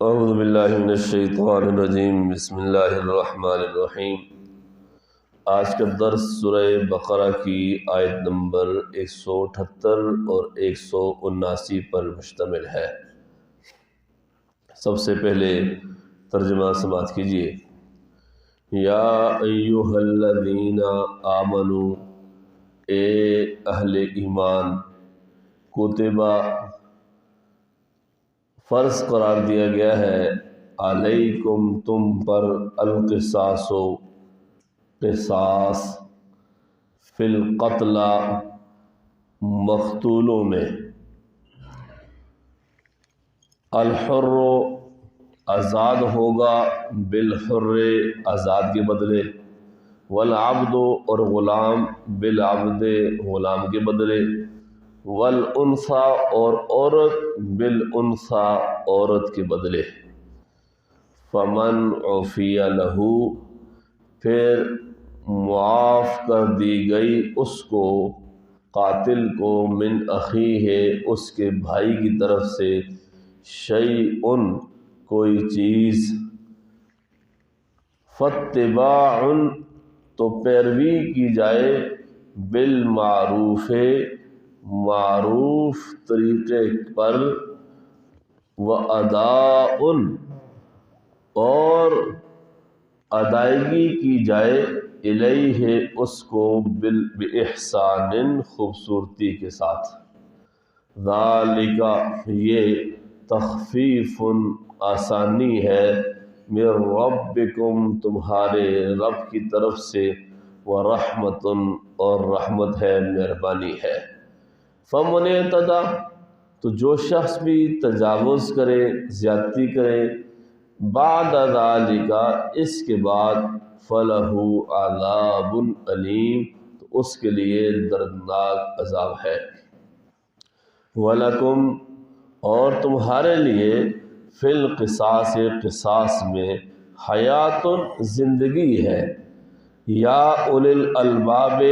اعوذ باللہ من الشیطان الرجیم، بسم اللہ الرحمن الرحیم۔ آج کا درس سورہ بقرہ کی آیت نمبر 178 اور 179 پر مشتمل ہے۔ سب سے پہلے ترجمہ سماعت کیجیے۔ یا ایہا الذین آمنوا، اے اہل ایمان، کتبہ فرض قرار دیا گیا ہے، علیکم تم پر، القصاص قصاص، فی القتل مقتولوں میں، الحر آزاد ہوگا، بالحر آزاد کے بدلے، والعبد اور غلام، بالعبد غلام کے بدلے، والانثی اور عورت، بالانثی عورت کے بدلے۔ فمن عفی لہ، پھر معاف کر دی گئی اس کو، قاتل کو، من اخیہ اس کے بھائی کی طرف سے، شیء کوئی چیز، فاتباع تو پیروی کی جائے، بالمعروف معروف طریقے پر، واداء اور ادائیگی کی جائے، الیہ اس کو، بإحسان خوبصورتی کے ساتھ۔ ذالک یہ، تخفیف آسانی ہے، من ربکم تمہارے رب کی طرف سے، ورحمت اور رحمت ہے، مہربانی ہے۔ فمن اعتدی تو جو شخص بھی تجاوز کرے، زیادتی کرے، بعد ذالک اس کے بعد، فلہ عذاب علیم تو اس کے لیے دردناک عذاب ہے۔ وَلَكُمْ اور تمہارے لیے، فی القصاص قصاص میں، حیات زندگی ہے، یا اولی الالباب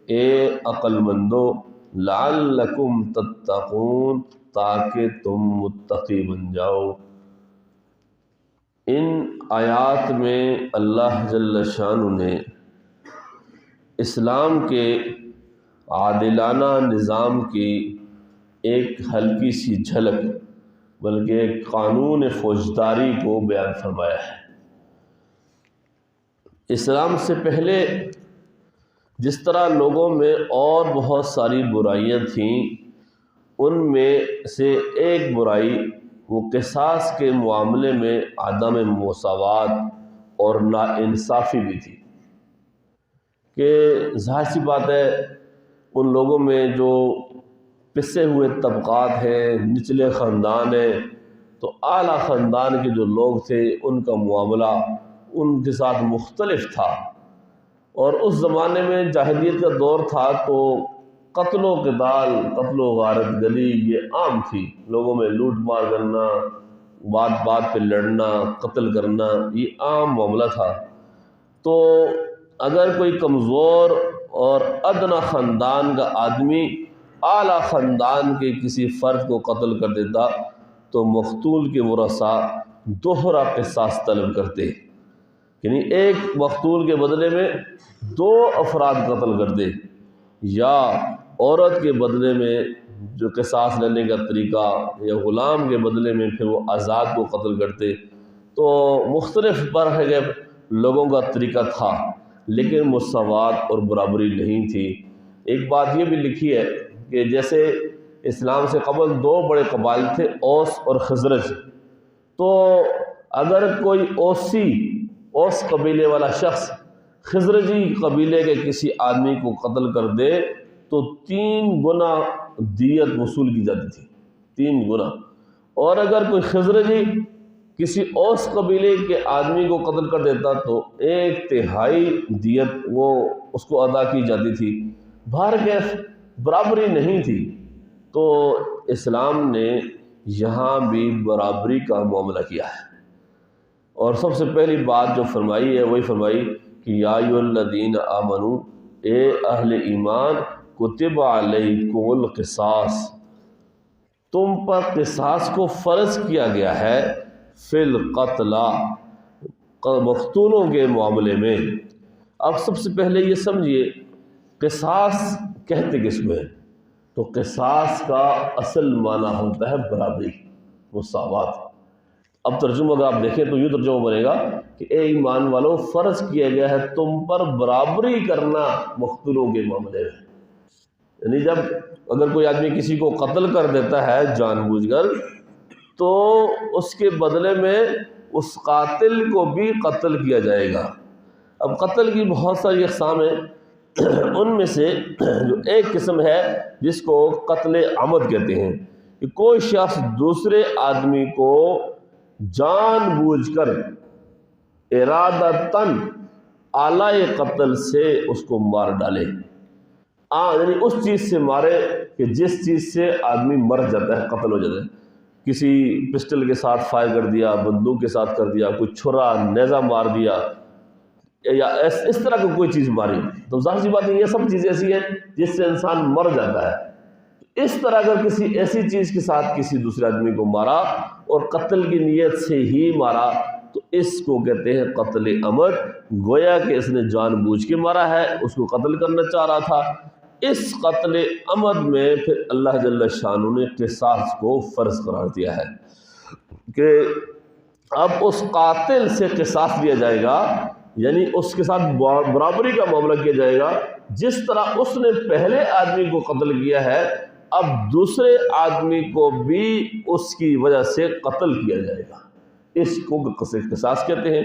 اے عقل مندو، لعلکم تتقون تاکہ تم متقی بن جاؤ۔ ان آیات میں اللہ جل شانہ نے اسلام کے عادلانہ نظام کی ایک ہلکی سی جھلک، بلکہ ایک قانون فوجداری کو بیان فرمایا ہے۔ اسلام سے پہلے جس طرح لوگوں میں اور بہت ساری برائیاں تھیں، ان میں سے ایک برائی وہ قصاص کے معاملے میں عدم مساوات اور ناانصافی بھی تھی، کہ ظاہر سی بات ہے ان لوگوں میں جو پسے ہوئے طبقات ہیں، نچلے خاندان ہیں، تو اعلیٰ خاندان کے جو لوگ تھے ان کا معاملہ ان کے ساتھ مختلف تھا۔ اور اس زمانے میں جاہلیت کا دور تھا تو قتل و قتال، قتل و غارت گری یہ عام تھی، لوگوں میں لوٹ مار کرنا، بات بات پہ لڑنا، قتل کرنا، یہ عام معاملہ تھا۔ تو اگر کوئی کمزور اور ادنیٰ خاندان کا آدمی اعلیٰ خاندان کے کسی فرد کو قتل کر دیتا تو مقتول کے ورثاء دوہرا قصاص طلب کرتے، یعنی ایک مقتول کے بدلے میں 2 افراد قتل کر دے، یا عورت کے بدلے میں جو قصاص لینے کا طریقہ، یا غلام کے بدلے میں پھر وہ آزاد کو قتل کرتے۔ تو مختلف طرح کے لوگوں کا طریقہ تھا، لیکن مساوات اور برابری نہیں تھی۔ ایک بات یہ بھی لکھی ہے کہ جیسے اسلام سے قبل 2 بڑے قبائل تھے، اوس اور خزرج، تو اگر کوئی اوس قبیلے والا شخص خزرجی قبیلے کے کسی آدمی کو قتل کر دے تو 3 گنا دیت وصول کی جاتی تھی، 3 گنا۔ اور اگر کوئی خزرجی کسی اوس قبیلے کے آدمی کو قتل کر دیتا تو 1/3 دیت وہ اس کو ادا کی جاتی تھی۔ بہرکیف برابری نہیں تھی، تو اسلام نے یہاں بھی برابری کا معاملہ کیا ہے۔ اور سب سے پہلی بات جو فرمائی ہے وہی فرمائی کہ یا ایھا الذین آمنوا، اے اہل ایمان، کتب علیکم القصاص، تم پر قصاص کو فرض کیا گیا ہے، فی القتلا، مقتولوں کے معاملے میں۔ اب سب سے پہلے یہ سمجھیے قصاص کہتے کس کو ہے؟ تو قصاص کا اصل معنی ہوتا ہے برابری، مساوات۔ اب ترجمہ اگر آپ دیکھیں تو یوں ترجمہ بنے گا کہ اے ایمان والو، فرض کیا گیا ہے تم پر برابری کرنا مقتولوں کے معاملے میں۔ یعنی جب اگر کوئی آدمی کسی کو قتل کر دیتا ہے جان بوجھ کر، تو اس کے بدلے میں اس قاتل کو بھی قتل کیا جائے گا۔ اب قتل کی بہت ساری اقسام ہیں، ان میں سے جو ایک قسم ہے جس کو قتل عمد کہتے ہیں، کہ کوئی شخص دوسرے آدمی کو جان بوجھ کر ارادتاً آلۂ قتل سے اس کو مار ڈالے، یعنی اس چیز سے مارے کہ جس چیز سے آدمی مر جاتا ہے، قتل ہو جاتا ہے۔ کسی پسٹل کے ساتھ فائر کر دیا، بندوق کے ساتھ کر دیا، کوئی چھرا نیزہ مار دیا، یا اس طرح کی کوئی چیز ماری، تو ظاہر سی بات ہے یہ سب چیزیں ایسی ہیں جس سے انسان مر جاتا ہے۔ اس طرح اگر کسی ایسی چیز کے ساتھ کسی دوسرے آدمی کو مارا اور قتل کی نیت سے ہی مارا، تو اس کو کہتے ہیں قتل عمد۔ گویا کہ اس نے جان بوجھ کے مارا ہے، اس کو قتل کرنا چاہ رہا تھا۔ اس قتل عمد میں پھر اللہ جل شانہ نے قصاص کو فرض قرار دیا ہے کہ اب اس قاتل سے قصاص لیا جائے گا، یعنی اس کے ساتھ برابری کا معاملہ کیا جائے گا۔ جس طرح اس نے پہلے آدمی کو قتل کیا ہے، اب دوسرے آدمی کو بھی اس کی وجہ سے قتل کیا جائے گا۔ اس کو قصاص کہتے ہیں۔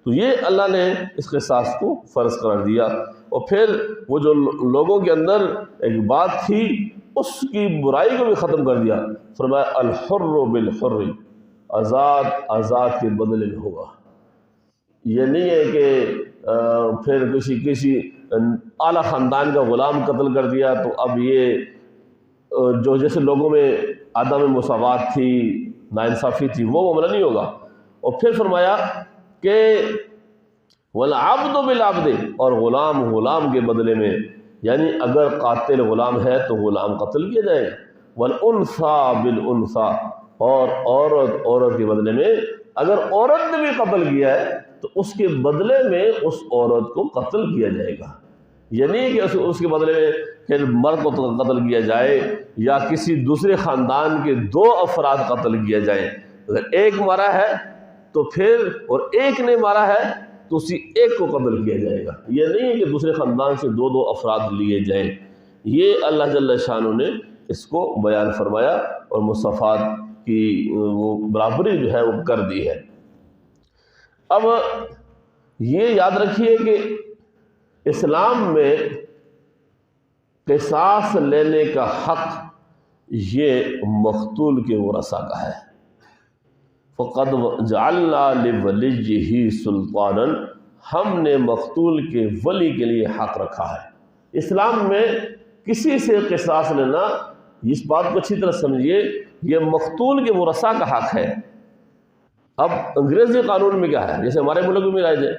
تو یہ اللہ نے اس قصاص کو فرض قرار دیا، اور پھر وہ جو لوگوں کے اندر ایک بات تھی اس کی برائی کو بھی ختم کر دیا۔ فرمایا الحر بالحر، آزاد آزاد کے بدلے میں ہوگا۔ یہ نہیں ہے کہ پھر کسی اعلیٰ خاندان کا غلام قتل کر دیا تو اب یہ جو جیسے لوگوں میں عدم مساوات تھی، ناانصافی تھی، وہ معاملہ نہیں ہوگا۔ اور پھر فرمایا کہ والعبد بالعبد، اور غلام غلام کے بدلے میں، یعنی اگر قاتل غلام ہے تو غلام قتل کیا جائے گا۔ والانثى بالانثى، اور عورت عورت کے بدلے میں، اگر عورت نے بھی قتل کیا ہے تو اس کے بدلے میں اس عورت کو قتل کیا جائے گا۔ یعنی کہ اس کے بدلے میں پھر مرد کو قتل کیا جائے، یا کسی دوسرے خاندان کے دو افراد قتل کیا جائیں۔ اگر ایک مارا ہے تو پھر، اور ایک نے مارا ہے تو اسی ایک کو قتل کیا جائے گا۔ یہ نہیں ہے کہ دوسرے خاندان سے دو دو افراد لیے جائیں۔ یہ اللہ جل شانہ نے اس کو بیان فرمایا اور مساوات کی وہ برابری جو ہے وہ کر دی ہے۔ اب یہ یاد رکھیے کہ اسلام میں قصاص لینے کا حق یہ مقتول کے ورثاء کا ہے۔ فقد جعلنا لولیہ سلطانا، ہم نے مقتول کے ولی کے لیے حق رکھا ہے۔ اسلام میں کسی سے قصاص لینا، اس بات کو اچھی طرح سمجھیے، یہ مقتول کے ورثاء کا حق ہے۔ اب انگریزی قانون میں کیا ہے، جیسے ہمارے ملک میں رائج ہے،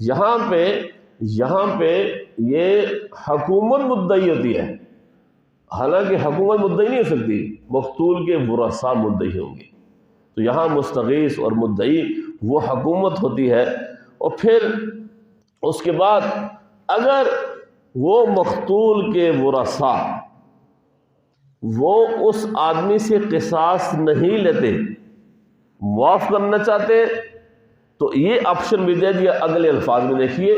یہاں پہ یہ حکومت مدعی ہوتی ہے، حالانکہ حکومت مدعی نہیں ہو سکتی، مقتول کے ورثاء مدعی ہوں گے۔ تو یہاں مستغیث اور مدعی وہ حکومت ہوتی ہے۔ اور پھر اس کے بعد اگر وہ مقتول کے ورثاء وہ اس آدمی سے قصاص نہیں لیتے، معاف کرنا چاہتے، تو یہ آپشن بھی دے دیا اگلے الفاظ میں دیکھیے،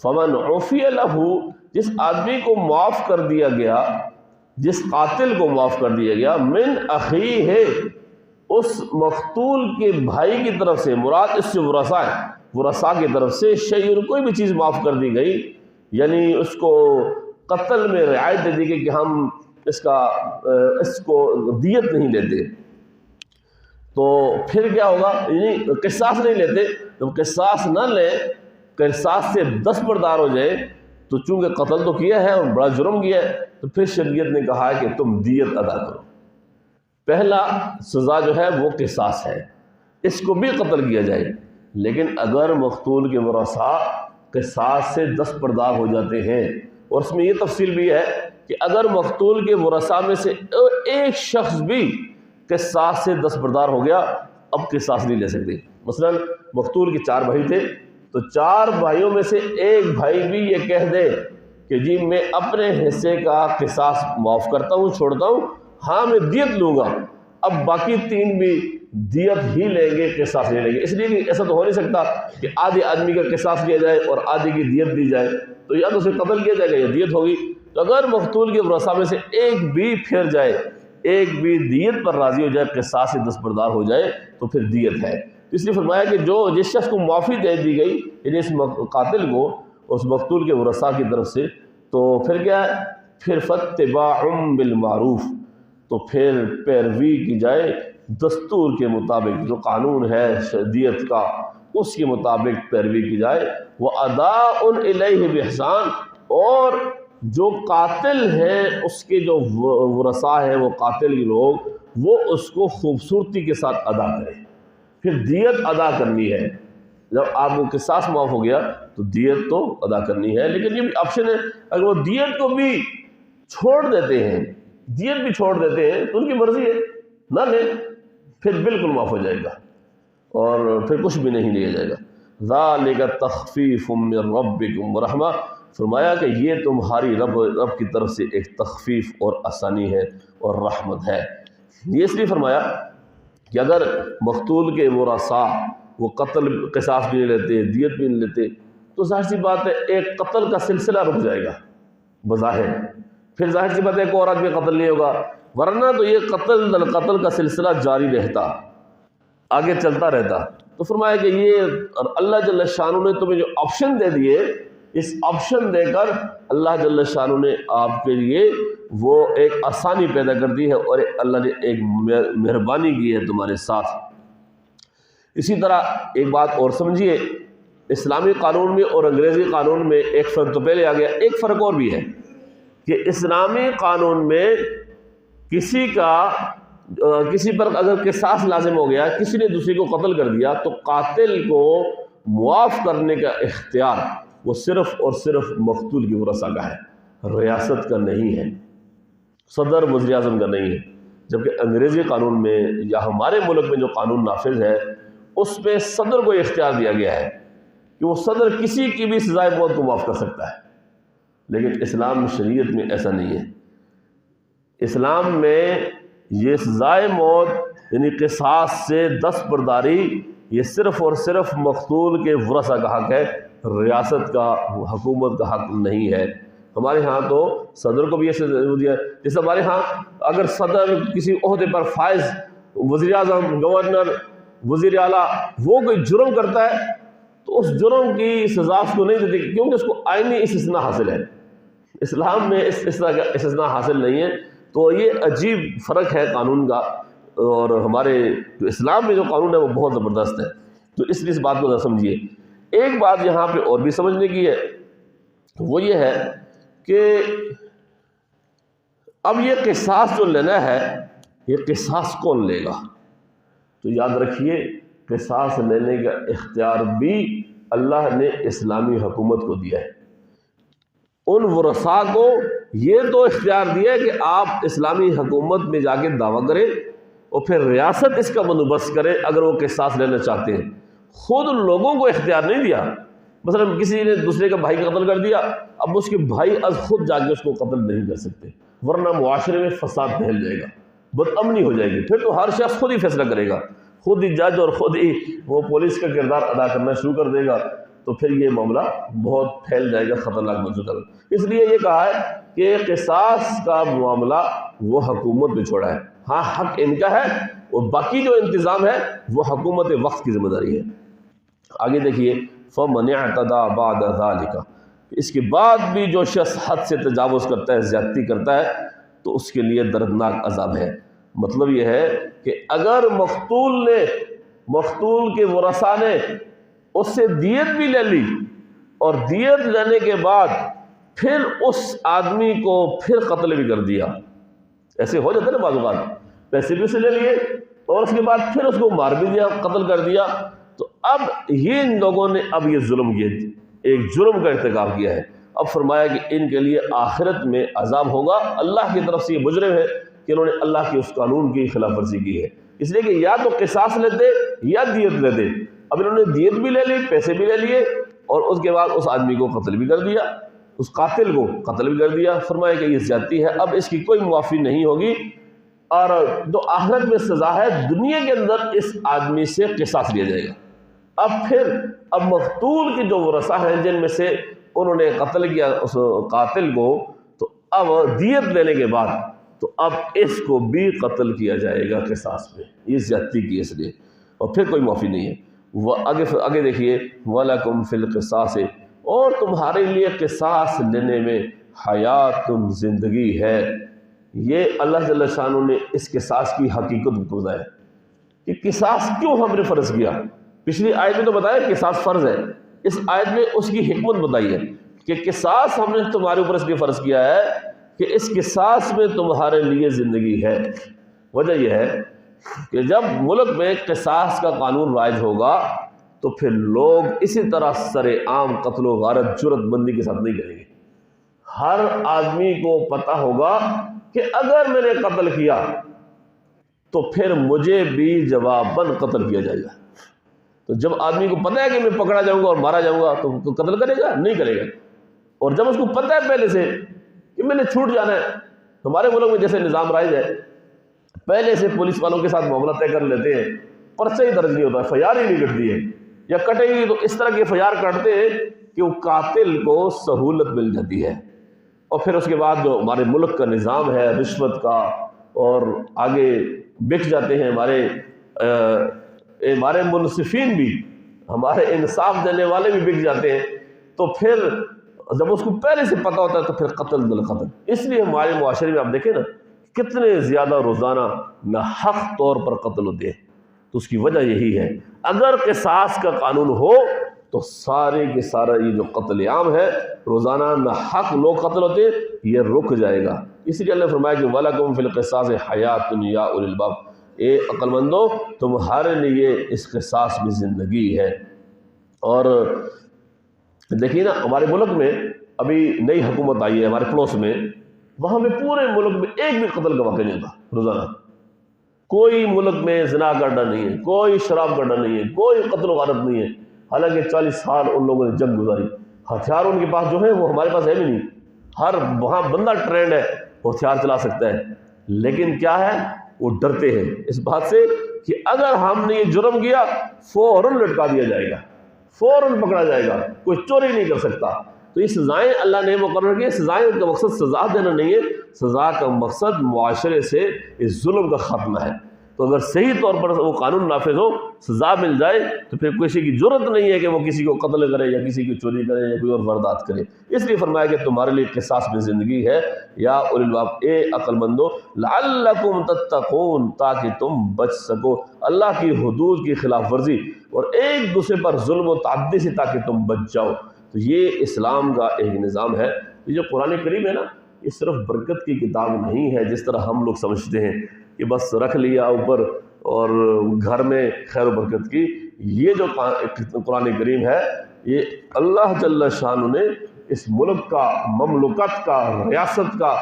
فمن عفی لہ، جس آدمی کو معاف کر دیا گیا، جس قاتل کو معاف کر دیا گیا، من اخیہ، اس مقتول کے بھائی کی طرف سے، مراد اس سے ورثاء کی طرف سے، شیء، کوئی بھی چیز معاف کر دی گئی، یعنی اس کو قتل میں رعایت دے دی گئی کہ ہم اس کو دیت نہیں لیتے، تو پھر کیا ہوگا، یعنی قصاص نہیں لیتے، جب قصاص نہ لیں، قصاص سے دستبردار ہو جائے، تو چونکہ قتل تو کیا ہے اور بڑا جرم کیا ہے، تو پھر شریعت نے کہا ہے کہ تم دیت ادا کرو۔ پہلا سزا جو ہے وہ قصاص ہے، اس کو بھی قتل کیا جائے، لیکن اگر مقتول کے ورثاء قصاص سے دستبردار ہو جاتے ہیں، اور اس میں یہ تفصیل بھی ہے کہ اگر مقتول کے ورثاء میں سے ایک شخص بھی قصاص سے دستبردار ہو گیا، اب قصاص نہیں لے سکتے۔ مثلا مقتول کے 4 بھائی تھے، تو 4 بھائیوں میں سے ایک بھائی بھی یہ کہہ دے کہ جی میں اپنے حصے کا قصاص معاف کرتا ہوں، چھوڑتا ہوں، ہاں میں دیت لوں گا، اب باقی 3 بھی دیت ہی لیں گے، قصاص نہیں لیں گے۔ اس لیے کہ ایسا تو ہو نہیں سکتا کہ آدھے آدمی کا قصاص لیا جائے اور آدھے کی دیت دی جائے، تو یا تو اسے قتل کیا جائے گا یا دیت ہوگی۔ تو اگر مقتول کے ورثاء میں سے ایک بھی پھر جائے، ایک بھی دیت پر راضی ہو جائے، قصاص سے دستبردار ہو جائے، تو پھر دیت ہے۔ اس لیے فرمایا کہ جس شخص کو معافی دے دی گئی، یعنی اس قاتل کو اس مقتول کے ورثاء کی طرف سے، تو پھر کیا ہے؟ پھر فاتباع بالمعروف، تو پھر پیروی کی جائے دستور کے مطابق، جو قانون ہے دیت کا اس کے مطابق پیروی کی جائے۔ وَأَدَاءٌ إِلَيْهِ بِإِحْسَانٍ، اور جو قاتل ہیں اس کے جو ورثاء ہیں، وہ قاتل کے لوگ، وہ اس کو خوبصورتی کے ساتھ ادا کریں۔ پھر دیت ادا کرنی ہے، جب آپ کو قصاص معاف ہو گیا تو دیت تو ادا کرنی ہے، لیکن یہ بھی آپشن ہے، اگر وہ دیت کو بھی چھوڑ دیتے ہیں، دیت بھی چھوڑ دیتے ہیں تو ان کی مرضی ہے، نہ لیں، پھر بالکل معاف ہو جائے گا اور پھر کچھ بھی نہیں لیا جائے گا۔ ذَلِكَ تَخْفِيفٌ مِّن رَبِّكُمْ وَرَحْمَةٌ، فرمایا کہ یہ تمہاری رب کی طرف سے ایک تخفیف اور آسانی ہے اور رحمت ہے۔ یہ اس لیے فرمایا کہ اگر مقتول کے ورثاء وہ قتل قصاص بھی نہیں لیتے، دیت بھی نہیں لیتے، تو ظاہر سی بات ہے ایک قتل کا سلسلہ رک جائے گا بظاہر، پھر ظاہر سی بات ہے ایک اور آدمی قتل نہیں ہوگا، ورنہ تو یہ قتل کا سلسلہ جاری رہتا، آگے چلتا رہتا۔ تو فرمایا کہ یہ اللہ جل شانہ نے تمہیں جو آپشن دے دیے، اس آپشن دے کر اللہ جل شانہ نے آپ کے لیے وہ ایک آسانی پیدا کر دی ہے اور اللہ نے ایک مہربانی کی ہے تمہارے ساتھ۔ اسی طرح ایک بات اور سمجھیے، اسلامی قانون میں اور انگریزی قانون میں ایک فرق تو پہلے آ گیا، ایک فرق اور بھی ہے کہ اسلامی قانون میں کسی پر اگر قصاص لازم ہو گیا، کسی نے دوسرے کو قتل کر دیا، تو قاتل کو معاف کرنے کا اختیار وہ صرف اور صرف مقتول کی ورثاء کا ہے، ریاست کا نہیں ہے، صدر وزیر اعظم کا نہیں ہے۔ جبکہ انگریزی قانون میں یا ہمارے ملک میں جو قانون نافذ ہے، اس میں صدر کو اختیار دیا گیا ہے کہ وہ صدر کسی کی بھی سزائے موت کو معاف کر سکتا ہے، لیکن اسلام شریعت میں ایسا نہیں ہے۔ اسلام میں یہ سزائے موت یعنی قصاص سے دستبرداری یہ صرف اور صرف مقتول کے ورثاء کا حق ہے، ریاست کا، حکومت کا حق نہیں ہے۔ ہمارے ہاں تو صدر کو بھی ایسے دیا، جیسے ہمارے ہاں اگر صدر کسی عہدے پر فائز، وزیر اعظم، گورنر، وزیر اعلیٰ، وہ کوئی جرم کرتا ہے تو اس جرم کی سزا اس کو نہیں دیتی، کیونکہ اس کو آئینی استثناء حاصل ہے۔ اسلام میں اس طرح کا استثناء حاصل نہیں ہے، تو یہ عجیب فرق ہے قانون کا، اور ہمارے جو اسلام میں جو قانون ہے وہ بہت زبردست ہے۔ تو اس لیے اس بات کو ذرا سمجھیے۔ ایک بات یہاں پہ اور بھی سمجھنے کی ہے، وہ یہ ہے کہ اب یہ قصاص جو لینا ہے، یہ قصاص کون لے گا؟ تو یاد رکھیے قصاص لینے کا اختیار بھی اللہ نے اسلامی حکومت کو دیا ہے۔ ان ورثاء کو یہ تو اختیار دیا ہے کہ آپ اسلامی حکومت میں جا کے دعویٰ کریں اور پھر ریاست اس کا بندوبست کرے اگر وہ قصاص لینا چاہتے ہیں۔ خود لوگوں کو اختیار نہیں دیا۔ مثلا کسی نے دوسرے کا بھائی کا قتل کر دیا، اب اس کے بھائی از خود جا کے اس کو قتل نہیں کر سکتے، ورنہ معاشرے میں فساد پھیل جائے گا، بدامنی ہو جائے گی۔ پھر تو ہر شخص خود ہی فیصلہ کرے گا، خود ہی جج اور خود ہی وہ پولیس کا کردار ادا کرنا شروع کر دے گا، تو پھر یہ معاملہ بہت پھیل جائے گا، خطرناک بن چکا ہے۔ اس لیے یہ کہا ہے کہ قصاص کا معاملہ وہ حکومت پہ چھوڑا ہے، ہاں حق ان کا ہے، اور باقی جو انتظام ہے وہ حکومت وقت کی ذمہ داری ہے۔ آگے دیکھیے فَمَنِ اعْتَدَىٰ بَعْدَ ذَلِكَ، اس کے بعد بھی جو شخص حد سے تجاوز کرتا ہے، زیادتی کرتا ہے، تو اس کے لیے دردناک عذاب ہے۔ مطلب یہ ہے کہ اگر مقتول کے ورثاء نے اس سے دیت بھی لے لی، اور دیت لینے کے بعد پھر اس آدمی کو پھر قتل بھی کر دیا، ایسے ہو جاتا ہے نا بعض اوقات، پیسے بھی اسے لے لیے اور اس کے بعد پھر اس کو مار بھی دیا، قتل کر دیا، تو اب یہ ان لوگوں نے اب یہ ظلم کیا، ایک جرم کا ارتکاب کیا ہے۔ اب فرمایا کہ ان کے لیے آخرت میں عذاب ہوگا، اللہ کی طرف سے یہ مجرم ہے کہ انہوں نے اللہ کے اس قانون کی خلاف ورزی کی ہے۔ اس لیے کہ یا تو قصاص لیتے یا دیت لیتے. اب انہوں نے دیت بھی لے لی، پیسے بھی لے لیے، اور اس کے بعد اس آدمی کو قتل بھی کر دیا، اس قاتل کو قتل بھی کر دیا. فرمایا کہ یہ زیادتی ہے، اب اس کی کوئی معافی نہیں ہوگی، اور جو آخرت میں سزا ہے دنیا کے اندر اس آدمی سے قصاص لیا جائے گا. اب مقتول کی جو ورثہ ہیں جن میں سے انہوں نے قتل کیا اس قاتل کو، تو اب دیت لینے کے بعد تو اب اس کو بھی قتل کیا جائے گا قصاص میں. یہ زیادتی کی اس لیے، اور پھر کوئی معافی نہیں ہے. وہ آگے دیکھیے، وَلَكُمْ فِي الْقِصَاصِ، اور تمہارے لیے قصاص لینے میں حیات زندگی ہے. یہ اللہ جل شانہ نے اس قصاص کی حقیقت بتایا کہ قصاص کیوں ہم نے فرض کیا. پچھلی آیت میں تو بتایا قصاص فرض ہے، اس آیت میں اس کی حکمت بتائی ہے کہ قصاص ہم نے تمہارے اوپر اس لیے فرض کیا ہے کہ اس قصاص میں تمہارے لیے زندگی ہے. وجہ یہ ہے کہ جب ملک میں قصاص کا قانون رائج ہوگا تو پھر لوگ اسی طرح سر عام قتل و غارت جرت بندی کے ساتھ نہیں کریں گے. ہر آدمی کو پتہ ہوگا کہ اگر میں نے قتل کیا تو پھر مجھے بھی جواباً قتل کیا جائے گا. تو جب آدمی کو پتہ ہے کہ میں پکڑا جاؤں گا اور مارا جاؤں گا تو قتل کرے گا؟ نہیں کرے گا. اور جب اس کو پتہ ہے پہلے سے کہ میں نے چھوٹ جانا ہے، ہمارے ملک میں جیسے نظام رائج ہے، پہلے سے پولیس والوں کے ساتھ معاملہ طے کر لیتے ہیں، پرچہ ہی درج نہیں ہوتا، FIR ہی نہیں کٹتی ہے، یا کٹے گی تو اس طرح کے FIR کٹتے ہیں کہ وہ قاتل کو سہولت مل جاتی ہے. اور پھر اس کے بعد جو ہمارے ملک کا نظام ہے رشوت کا، اور آگے بک جاتے ہیں ہمارے منصفین بھی، ہمارے انصاف دینے والے بھی بک جاتے ہیں. تو پھر جب اس کو پہلے سے پتہ ہوتا ہے تو پھر قتل بالقتل. اس لیے ہمارے معاشرے میں آپ دیکھیں نا کتنے زیادہ روزانہ ناحق طور پر قتل ہوتے ہیں. تو اس کی وجہ یہی ہے، اگر قصاص کا قانون ہو تو سارے کے سارا یہ جو قتل عام ہے، روزانہ ناحق لوگ قتل ہوتے ہیں، یہ رک جائے گا. اس لیے اللہ نے فرمایا کہ وَلَكُمْ فِي الْقِصَاصِ حَيَاتٌ يَا أُولِي الْأَلْبَابِ، اے عقل مندو تمہارے لیے اس قصاص میں زندگی ہے. اور دیکھیے نا ہمارے ملک میں ابھی نئی حکومت آئی ہے ہمارے پڑوس میں، وہاں میں پورے ملک میں ایک بھی قتل کا واقعہ نہیں ہوتا روزانہ. کوئی ملک میں زنا کا ڈر نہیں ہے، کوئی شراب کا ڈر نہیں ہے، کوئی قتل و غارت نہیں ہے. حالانکہ 40 سال ان لوگوں نے جنگ گزاری، ہتھیار ان کے پاس جو ہیں وہ ہمارے پاس ہے بھی نہیں. ہر وہاں بندہ ٹرینڈ ہے، وہ ہتھیار چلا سکتا ہے، لیکن کیا ہے وہ ڈرتے ہیں اس بات سے کہ اگر ہم نے یہ جرم کیا فوراً لٹکا دیا جائے گا، فوراً پکڑا جائے گا، کوئی چوری نہیں کر سکتا. تو یہ سزائیں اللہ نے مقرر کی، سزائیں کا مقصد سزا دینا نہیں ہے، سزا کا مقصد معاشرے سے اس ظلم کا خاتمہ ہے. تو اگر صحیح طور پر وہ قانون نافذ ہو، سزا مل جائے، تو پھر کسی کی جرت نہیں ہے کہ وہ کسی کو قتل کرے یا کسی کی چوری کرے یا کوئی اور واردات کرے. اس لیے فرمایا کہ تمہارے لیے قصاص میں زندگی ہے یا اولی الباب، اے عقل مندو، لعلکم تتقون، تاکہ تم بچ سکو اللہ کی حدود کی خلاف ورزی اور ایک دوسرے پر ظلم و تعدی سے، تاکہ تم بچ جاؤ. تو یہ اسلام کا ایک نظام ہے. یہ جو قرآن کریم ہے نا، یہ صرف برکت کی کتاب نہیں ہے جس طرح ہم لوگ سمجھتے ہیں کہ بس رکھ لیا اوپر اور گھر میں خیر و برکت کی. یہ جو قرآن کریم ہے، یہ اللہ جل شانہ نے اس ملک کا، مملکت کا، ریاست کا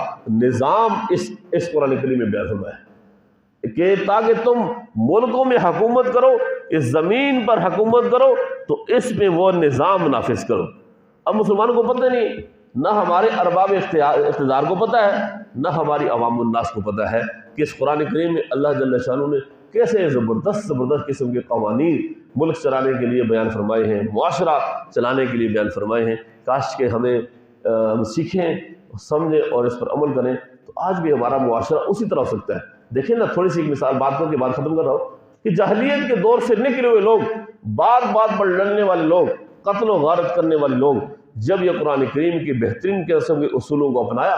نظام اس قرآن کریم میں بیان فرمایا ہے کہ تاکہ تم ملکوں میں حکومت کرو، اس زمین پر حکومت کرو، تو اس میں وہ نظام نافذ کرو. اب مسلمانوں کو پتہ نہیں، نہ ہمارے ارباب اقتدار کو پتہ ہے، نہ ہماری عوام الناس کو پتہ ہے کہ اس قرآن کریم میں اللہ جل شانہ نے کیسے زبردست قسم کے قوانین ملک چلانے کے لیے بیان فرمائے ہیں، معاشرہ چلانے کے لیے بیان فرمائے ہیں. کاش کہ ہم سیکھیں، سمجھیں اور اس پر عمل کریں تو آج بھی ہمارا معاشرہ اسی طرح ہو سکتا ہے. دیکھیں نا، تھوڑی سی ایک مثال بات کر کے بات ختم کر رہا ہوں کہ جاہلیت کے دور سے نکلے ہوئے لوگ، بات بات پر لڑنے والے لوگ، قتل و غارت کرنے والے لوگ، جب یہ قرآن کریم کی بہترین قسم کے اصولوں کو اپنایا،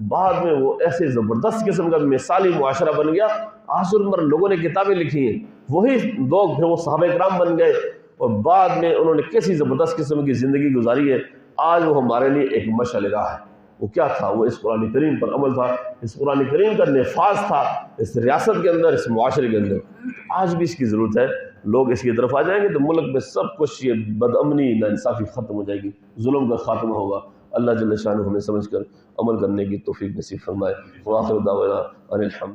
بعد میں وہ ایسے زبردست قسم کا مثالی معاشرہ بن گیا. آج عمر لوگوں نے کتابیں لکھی ہیں، وہی لوگ پھر وہ صحابہ کرام بن گئے، اور بعد میں انہوں نے کیسی زبردست قسم کی زندگی گزاری ہے. آج وہ ہمارے لیے ایک مشعل راہ ہے. وہ کیا تھا؟ وہ اس قرآن کریم پر عمل تھا، اس قرآن کریم کا نفاذ تھا اس ریاست کے اندر، اس معاشرے کے اندر. آج بھی اس کی ضرورت ہے. لوگ اس کی طرف آ جائیں گے تو ملک میں سب کچھ یہ بدامنی، ناانصافی ختم ہو جائے گی، ظلم کا خاتمہ ہوگا. اللہ جل شانہ ہمیں سمجھ کر عمل کرنے کی توفیق نصیب فرمائے. وآخر دعوانا ان الحمد